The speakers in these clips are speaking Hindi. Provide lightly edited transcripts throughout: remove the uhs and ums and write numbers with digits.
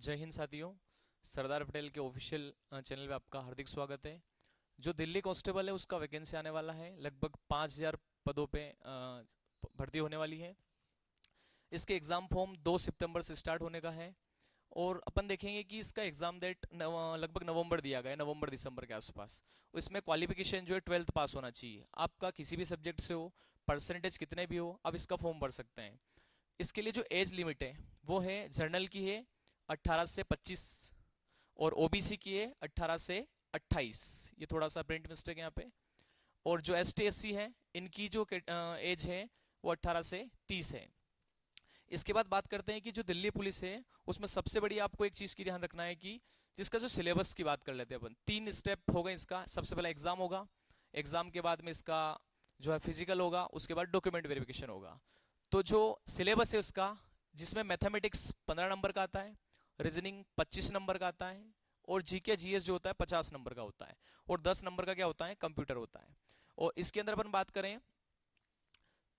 जय हिंद साथियों। सरदार पटेल के ऑफिशियल चैनल पे आपका हार्दिक स्वागत है। जो दिल्ली कांस्टेबल है उसका वैकेंसी आने वाला है, लगभग 5,000 पदों पे भर्ती होने वाली है। इसके एग्ज़ाम फॉर्म 2 सितंबर से स्टार्ट होने का है और अपन देखेंगे कि इसका एग्ज़ाम डेट लगभग नवंबर दिया गया है, नवंबर दिसंबर के आसपास। इसमें क्वालिफिकेशन जो है 12th पास होना चाहिए, आपका किसी भी सब्जेक्ट से हो, परसेंटेज कितने भी हो, आप इसका फॉर्म भर सकते हैं। इसके लिए जो एज लिमिट है वो है, जर्नल की है 18 से 25 और ओबीसी की है 18 से 28। ये थोड़ा सा प्रिंट मिस्टेक है यहाँ पे। और जो एस टी एस सी है इनकी जो एज है वो 18 से 30 है। इसके बाद बात करते हैं कि जो दिल्ली पुलिस है उसमें सबसे बड़ी आपको एक चीज़ की ध्यान रखना है कि जिसका जो सिलेबस की बात कर लेते हैं अपन, 3 स्टेप होगा इसका। सबसे पहला एग्जाम होगा, एग्जाम के बाद में इसका जो है फिजिकल होगा, उसके बाद डॉक्यूमेंट वेरिफिकेशन होगा। तो जो सिलेबस है उसका, जिसमें मैथमेटिक्स 15 नंबर का आता है, रीजनिंग 25 नंबर का आता है और जीके जीएस जो होता है 50 नंबर का होता है और 10 नंबर का क्या होता है, कंप्यूटर होता है। और इसके अंदर अपन बात करें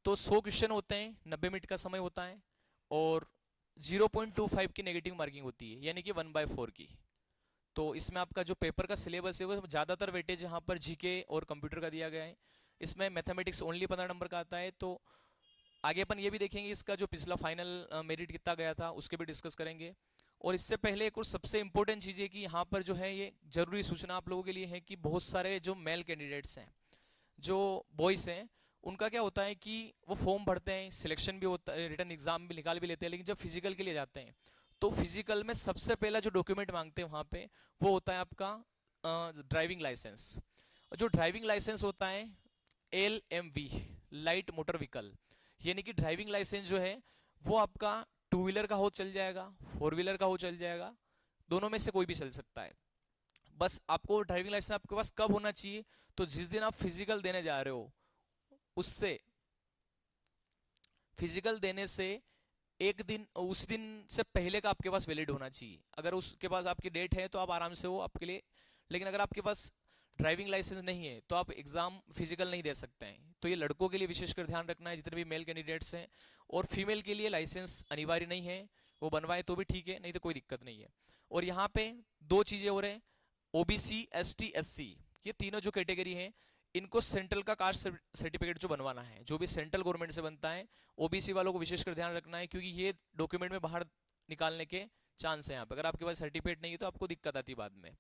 तो 100 क्वेश्चन होते हैं, 90 मिनट का समय होता है और 0.25 की नेगेटिव मार्किंग होती है, यानी कि 1/4 की। तो इसमें आपका जो पेपर का सिलेबस है वो ज़्यादातर वेटेज यहाँ पर जीके और कंप्यूटर का दिया गया है। इसमें मैथमेटिक्स ओनली 15 नंबर का आता है। तो आगे अपन ये भी देखेंगे इसका जो पिछला फाइनल मेरिट कितना गया था उसके भी डिस्कस करेंगे। और इससे पहले एक और सबसे इंपॉर्टेंट चीज़ है कि यहाँ पर जो है ये जरूरी सूचना आप लोगों के लिए है कि बहुत सारे जो मेल कैंडिडेट्स हैं, जो बॉयज़ हैं, उनका क्या होता है कि वो फॉर्म भरते हैं, सिलेक्शन भी होता है, रिटर्न एग्जाम भी निकाल भी लेते हैं, लेकिन जब फिजिकल के लिए जाते हैं तो फिजिकल में सबसे पहला जो डॉक्यूमेंट मांगते हैं वहाँ पे वो होता है आपका ड्राइविंग लाइसेंस। जो ड्राइविंग लाइसेंस होता है LMV, लाइट मोटर व्हीकल, यानी कि ड्राइविंग लाइसेंस जो है वो आपका टू व्हीलर का हो चल जाएगा, फोर व्हीलर का हो चल जाएगा, दोनों में से कोई भी चल सकता है। बस आपको ड्राइविंग लाइसेंस आपके पास कब होना चाहिए, तो जिस दिन आप फिजिकल देने जा रहे हो उससे, फिजिकल देने से एक दिन, उस दिन से पहले का आपके पास वैलिड होना चाहिए। अगर उसके पास आपकी डेट है तो आप आराम से वो आपके लिए, लेकिन अगर आपके पास ड्राइविंग लाइसेंस नहीं है तो आप एग्जाम फिजिकल नहीं दे सकते हैं। तो ये लड़कों के लिए विशेषकर ध्यान रखना है, जितने भी मेल कैंडिडेट्स हैं। और फीमेल के लिए लाइसेंस अनिवार्य नहीं है, वो बनवाए तो भी ठीक है, नहीं तो कोई दिक्कत नहीं है। और यहाँ पे दो चीजें हो रहे हैं, ओबीसी ST SC, ये तीनों जो कैटेगरी हैं इनको सेंट्रल का कास्ट सर्टिफिकेट जो बनवाना है, जो भी सेंट्रल गवर्नमेंट से बनता है, ओबीसी वालों को विशेषकर ध्यान रखना है, क्योंकि ये डॉक्यूमेंट में बाहर निकालने के चांस है यहाँ पे। अगर आपके पास सर्टिफिकेट नहीं है तो आपको दिक्कत आती है बाद में।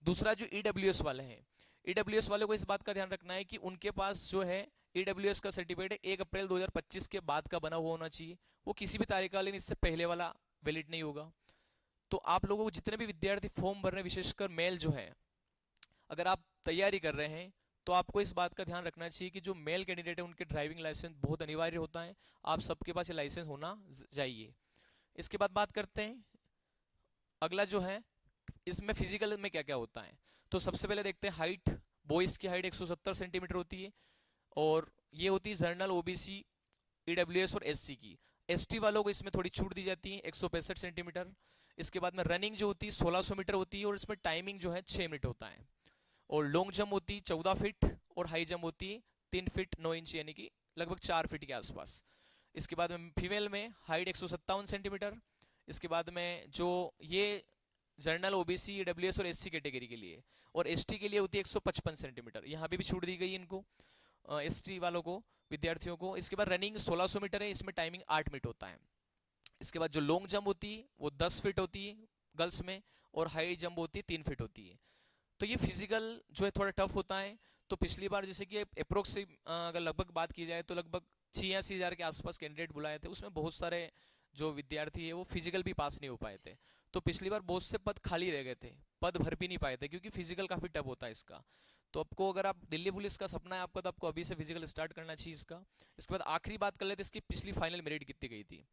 दूसरा जो ईडब्ल्यूएस वाले हैं, ईडब्ल्यूएस वालों को इस बात का ध्यान रखना है कि उनके पास जो है ईडब्ल्यूएस का सर्टिफिकेट है 1 अप्रैल 2025 के बाद का बना हुआ होना चाहिए। वो किसी भी तारीख का, लेकिन इससे पहले वाला वैलिड नहीं होगा। तो आप लोगों को जितने भी विद्यार्थी फॉर्म भर रहे हैं, विशेषकर मेल जो है, अगर आप तैयारी कर रहे हैं तो आपको इस बात का ध्यान रखना चाहिए कि जो मेल कैंडिडेट है उनके ड्राइविंग लाइसेंस बहुत अनिवार्य होता है। आप सबके पास ये लाइसेंस होना चाहिए। इसके बाद बात करते हैं अगला जो है, इसमें फिजिकल में क्या क्या होता है। तो सबसे पहले देखते हैं हाइट। बॉयज की हाइट 170 सेंटीमीटर होती है और ये होती है जनरल, ओबीसी, ईडब्ल्यूएस और एससी की। एसटी वालों को इसमें थोड़ी छूट दी जाती है, 165 सेंटीमीटर। इसके बाद में रनिंग जो होती है 1600 मीटर होती है और इसमें टाइमिंग जो है 6 मिनट होता है। और लॉन्ग जंप होती है 14 फीट और हाई जंप होती है 3 फीट 9 इंच, यानी कि लगभग 4 फीट के आसपास। इसके बाद में फीमेल में हाइट 157 सेंटीमीटर। इसके बाद में जो ये जनरल, ओबीसी, डब्ल्यूएस और एससी कैटेगरी के लिए, और एसटी के लिए होती है 155 सेंटीमीटर। यहाँ पे भी छूट दी गई इनको, एसटी वालों को, विद्यार्थियों को। इसके बाद रनिंग 1600 मीटर है, इसमें टाइमिंग 8 मिनट होता है। इसके बाद जो लॉन्ग जंप होती है वो 10 फीट होती है गर्ल्स में और हाई जंप होती है 3 फीट होती है। तो ये फिजिकल जो है थोड़ा टफ होता है। तो पिछली बार जैसे कि अप्रोक्स अगर लगभग बात की जाए तो लगभग 86,000 के आसपास कैंडिडेट बुलाए थे, उसमें बहुत सारे जो विद्यार्थी है वो फिजिकल भी पास नहीं हो पाए थे। तो पिछली बार बहुत से पद खाली रह गए थे, पद भर भी नहीं पाए थे, क्योंकि फिजिकल काफी टफ होता है इसका। तो आपको, अगर आप दिल्ली पुलिस का सपना है आपका, तो आपको अभी से फिजिकल स्टार्ट करना चाहिए इसका। इसके बाद आखिरी बात कर लेते इसकी पिछली फाइनल मेरिट कितनी गई थी।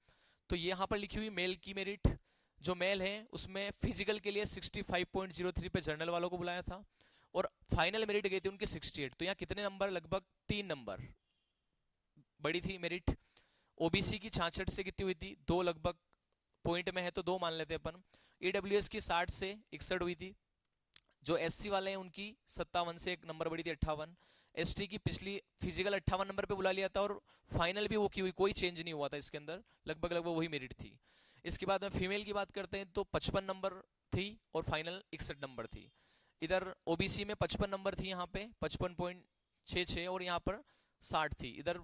तो ये यहाँ पर लिखी हुई मेल की मेरिट, जो मेल है उसमें फिजिकल के लिए 65.03 पे जर्नल वालों को बुलाया था और फाइनल मेरिट गई थी उनकी 68। तो यहाँ कितने नंबर, लगभग 3 नंबर बड़ी थी मेरिट। ओबीसी की 66 से कितनी हुई थी, 2 लगभग, पॉइंट में है तो 2 मान लेते हैं अपन। ईडब्ल्यूएस की 60 से 61 हुई थी। जो एससी वाले हैं उनकी 57 से 1 नंबर बड़ी थी, 58। एसटी की पिछली फिजिकल 58 नंबर पे बुला लिया था और फाइनल भी वो की हुई, कोई चेंज नहीं हुआ था इसके अंदर, लगभग लगभग वही मेरिट थी। इसके बाद में फीमेल की बात करते हैं तो 55 नंबर थी और फाइनल 61 नंबर थी। इधर ओबीसी में 55 नंबर थी, यहाँ पे 55.66 और यहाँ पर 60 थी। इधर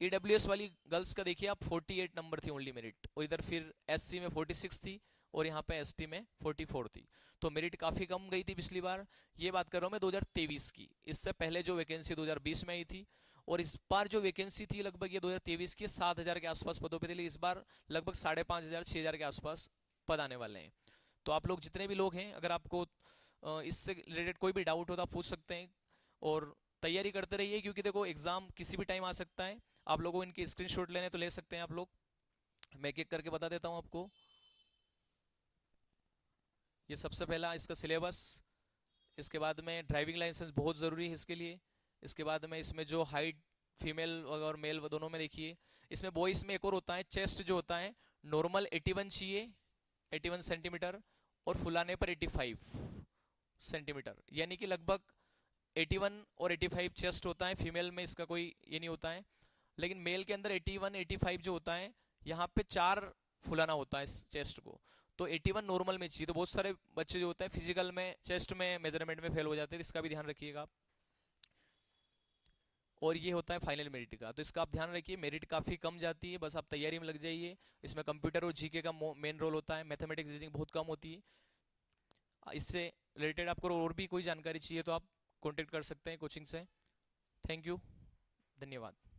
ईडब्ल्यूएस वाली गर्ल्स का देखिए आप 48 नंबर थी ओनली मेरिट, और इधर फिर एससी में 46 थी और यहाँ पे एसटी में 44 थी। तो मेरिट काफ़ी कम गई थी पिछली बार। ये बात कर रहा हूँ मैं 2023 की, इससे पहले जो वैकेंसी 2020 में आई थी, और इस बार जो वैकेंसी थी लगभग ये 2023 की 7,000 के आसपास पदों पे थी। इस बार लगभग 5,500 6,000 के आसपास पद आने वाले हैं। तो आप लोग जितने भी लोग हैं, अगर आपको इससे रिलेटेड कोई भी डाउट हो तो आप पूछ सकते हैं, और तैयारी करते रहिए, क्योंकि देखो एग्जाम किसी भी टाइम आ सकता है। आप लोगों को इनके स्क्रीनशॉट लेने तो ले सकते हैं आप लोग, मैं एक एक करके बता देता हूँ आपको। ये सबसे पहला इसका सिलेबस, इसके बाद में ड्राइविंग लाइसेंस बहुत ज़रूरी है इसके लिए। इसके बाद में इसमें जो हाइट फीमेल और मेल दोनों में देखिए, इसमें बॉयज़ में एक और होता है, चेस्ट जो होता है नॉर्मल 81 चाहिए, 81 सेंटीमीटर, और फुलाने पर 85 सेंटीमीटर, यानी कि लगभग 81 और 85 चेस्ट होता है। फीमेल में इसका कोई ये नहीं होता है, लेकिन मेल के अंदर 81 85 जो होता है, यहाँ पे 4 फुलाना होता है इस चेस्ट को। तो 81 नॉर्मल में चाहिए। तो बहुत सारे बच्चे जो होते हैं फिजिकल में चेस्ट में मेजरमेंट में फेल हो जाते हैं, तो इसका भी ध्यान रखिएगा आप। और ये होता है फाइनल मेरिट का, तो इसका आप ध्यान रखिए, मेरिट काफ़ी कम जाती है, बस आप तैयारी में लग जाइए। इसमें कंप्यूटर और जीके का मेन रोल होता है, मैथमेटिक्स रीजनिंग बहुत कम होती है। इससे रिलेटेड आपको और भी कोई जानकारी चाहिए तो आप कांटेक्ट कर सकते हैं कोचिंग से। थैंक यू, धन्यवाद।